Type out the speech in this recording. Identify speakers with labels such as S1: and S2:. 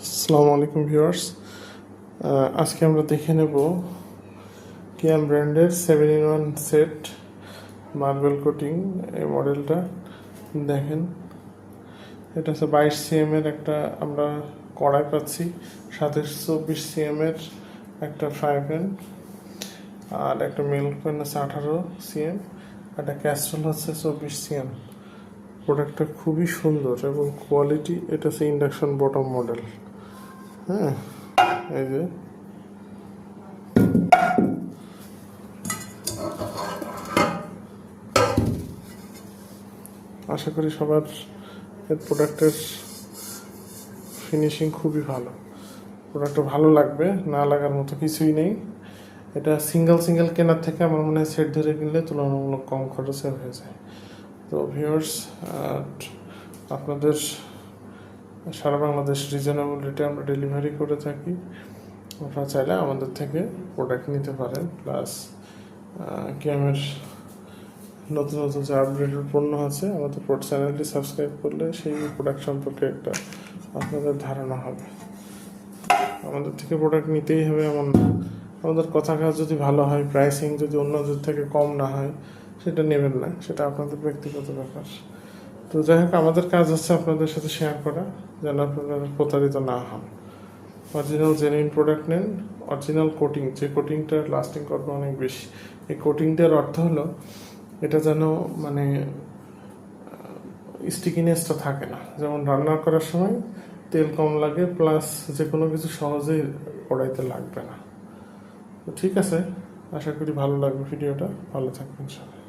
S1: আসসালামু আলাইকুম ভিউয়ার্স। আজকে আমরা দেখে নেব কিয়াম ব্র্যান্ডের 7-in-1 সেট মার্বেল কোটিং। এই মডেলটা দেখেন, এটা হচ্ছে 22 cm এর একটা আমরা কড়াই পাচ্ছি, সাথে 24 cm এর একটা ফ্রাই প্যান, আর একটা মিল্ক প্যান আছে 18 cm, একটা ক্যাস্ট্রল হচ্ছে 24 cm। প্রোডাক্টটা খুবই সুন্দর এবং কোয়ালিটি। এটা হচ্ছে ইন্ডাকশন বটম মডেল। হ্যাঁ, এই যে আশা করি সবার এর প্রোডাক্টের ফিনিশিং খুবই ভালো। প্রোডাক্টটা ভালো লাগবে, না লাগার মতো কিছুই নেই। এটা সিঙ্গেল কেনার থেকে আমার মনে হয় সেট ধরে কিনলে তুলনামূলক কম খরচে হয়ে যায়। তো ভিউয়ার্স, আপনাদের সারা বাংলাদেশ রিজনেবল রেটে আমরা ডেলিভারি করে থাকি। আপনারা চাইলে আমাদের থেকে প্রোডাক্ট নিতে পারেন। প্লাস কিয়ামের নতুন নতুন যে আপডেটেড পণ্য আছে, আমাদের চ্যানেলটি সাবস্ক্রাইব করলে সেই প্রোডাক্ট সম্পর্কে একটা আপনাদের ধারণা হবে। আমাদের থেকে প্রোডাক্ট নিতেই হবে এমন না। আমাদের কথা কাজ যদি ভালো হয়, প্রাইসিং যদি অন্যদের থেকে কম না হয়, সেটা নেবেন না, সেটা আপনাদের ব্যক্তিগত ব্যাপার। তো যাই হোক, আমাদের কাজ হচ্ছে আপনাদের সাথে শেয়ার করা, যেন আপনারা প্রতারিত না হন। অরিজিনাল জেনুইন প্রোডাক্ট নেন, অরিজিনাল কোটিং, যে কোটিংটা লাস্টিং করবে অনেক বেশি। এই কোটিংটার অর্থ হলো এটা যেন মানে স্টিকিনেসটা থাকে না। যেমন রান্না করার সময় তেল কম লাগে, প্লাস যে কোনো কিছু সহজেই কড়াইতে লাগবে না। তো ঠিক আছে, আশা করি ভালো লাগবে ভিডিওটা। ভালো থাকবেন সবাই।